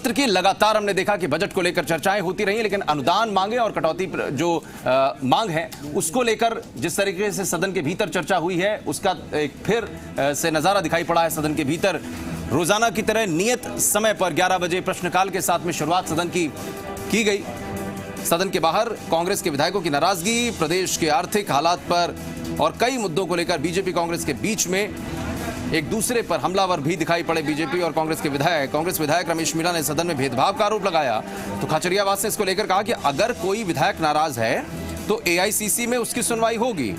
सत्र की लगातार हमने देखा कि बजट को लेकर चर्चाएं होती रही, लेकिन अनुदान मांगे और कटौती जो मांग है उसको लेकर जिस तरीके से सदन के भीतर चर्चा हुई है उसका एक फिर से नजारा दिखाई पड़ा है। सदन के भीतर रोजाना की तरह नियत समय पर 11 बजे प्रश्नकाल के साथ में शुरुआत सदन की गई। सदन के बाहर कांग्रेस के विधायकों की नाराजगी, प्रदेश के आर्थिक हालात पर और कई मुद्दों को लेकर बीजेपी कांग्रेस के बीच में एक दूसरे पर हमलावर भी दिखाई पड़े। बीजेपी और कांग्रेस विधायक रमेश मीणा ने सदन में भेदभाव का आरोप लगाया तो खाचरियावास ने इसको लेकर कहा कि अगर कोई विधायक नाराज है तो एआईसीसी में उसकी सुनवाई होगी,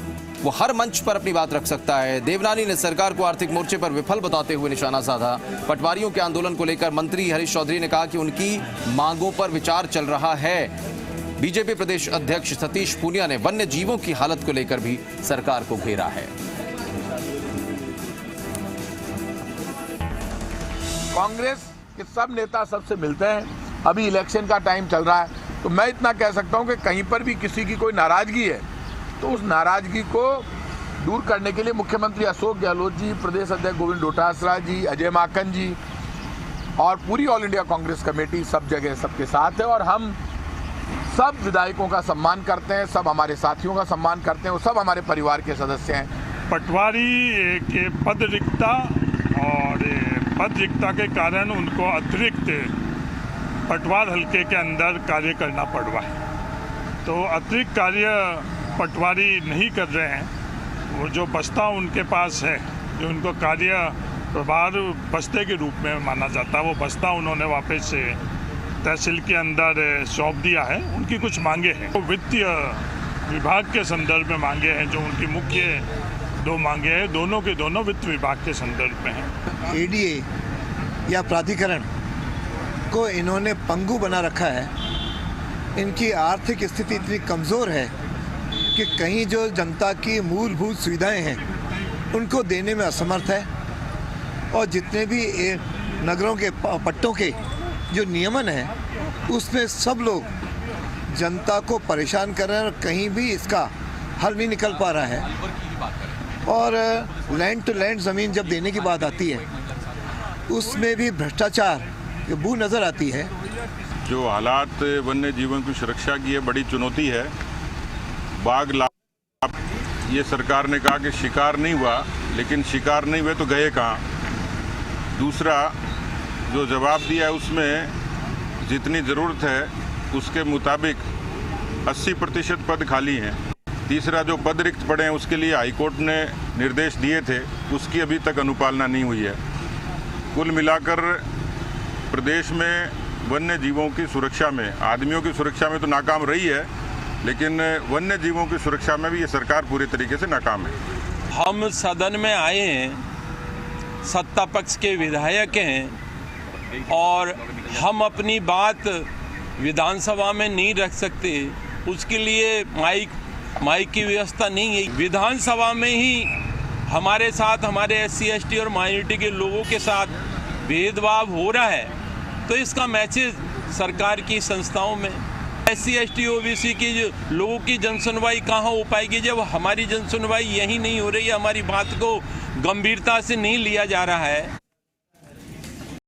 वो हर मंच पर अपनी बात रख सकता है। देवनानी ने सरकार को आर्थिक मोर्चे पर विफल बताते हुए निशाना साधा। पटवारियों के आंदोलन को लेकर मंत्री हरीश चौधरी ने कहा कि उनकी मांगों पर विचार चल रहा है। बीजेपी प्रदेश अध्यक्ष सतीश पूनिया ने वन्य जीवों की हालत को लेकर भी सरकार को घेरा है। कांग्रेस के सब नेता सबसे मिलते हैं। अभी इलेक्शन का टाइम चल रहा है, तो मैं इतना कह सकता हूं कि कहीं पर भी किसी की कोई नाराजगी है तो उस नाराजगी को दूर करने के लिए मुख्यमंत्री अशोक गहलोत जी, प्रदेश अध्यक्ष गोविंद डोटासरा जी, अजय माकन जी और पूरी ऑल इंडिया कांग्रेस कमेटी सब जगह सबके साथ है। और हम सब विधायकों का सम्मान करते हैं, सब हमारे साथियों का सम्मान करते हैं, वो सब हमारे परिवार के सदस्य हैं। पटवारी के पद रिक्ता और पद रिक्ता के कारण उनको अतिरिक्त पटवार हल्के के अंदर कार्य करना पड़ रहा है। तो अतिरिक्त कार्य पटवारी नहीं कर रहे हैं। वो जो बस्ता उनके पास है, जो उनको कार्य प्रभार बस्ते के रूप में माना जाता है, वो बस्ता उन्होंने वापस से तहसील के अंदर सौंप दिया है। उनकी कुछ मांगे हैं, वो वित्तीय विभाग के संदर्भ में मांगे हैं। जो उनकी मुख्य दो मांगे हैं, दोनों के दोनों वित्त विभाग के संदर्भ में हैं। एडीए या प्राधिकरण को इन्होंने पंगु बना रखा है। इनकी आर्थिक स्थिति इतनी कमज़ोर है कि कहीं जो जनता की मूलभूत सुविधाएं हैं उनको देने में असमर्थ है। और जितने भी नगरों के पट्टों के जो नियमन है उसमें सब लोग जनता को परेशान कर रहे हैं और कहीं भी इसका हल नहीं निकल पा रहा है। और लैंड टू लैंड ज़मीन जब देने की बात आती है उसमें भी भ्रष्टाचार की बू नज़र आती है। जो हालात वन्य जीवन की सुरक्षा की है, बड़ी चुनौती है। बाघ लाभ ये सरकार ने कहा कि शिकार नहीं हुआ, लेकिन शिकार नहीं हुए तो गए कहाँ। दूसरा जो जवाब दिया है उसमें जितनी ज़रूरत है उसके मुताबिक 80% पद खाली हैं। तीसरा जो पद रिक्त पड़े हैं उसके लिए हाईकोर्ट ने निर्देश दिए थे, उसकी अभी तक अनुपालना नहीं हुई है। कुल मिलाकर प्रदेश में वन्य जीवों की सुरक्षा में, आदमियों की सुरक्षा में तो नाकाम रही है, लेकिन वन्य जीवों की सुरक्षा में भी ये सरकार पूरे तरीके से नाकाम है। हम सदन में आए हैं, सत्ता पक्ष के विधायक हैं और हम अपनी बात विधानसभा में नहीं रख सकते। उसके लिए माइक की व्यवस्था नहीं है। विधानसभा में ही हमारे साथ, हमारे SC ST और माइनॉरिटी के लोगों के साथ भेदभाव हो रहा है, तो इसका मैसेज सरकार की संस्थाओं में SC ST OBC की जो लोगों की जनसुनवाई कहाँ हो पाएगी जब हमारी जनसुनवाई यही नहीं हो रही है, हमारी बात को गंभीरता से नहीं लिया जा रहा है।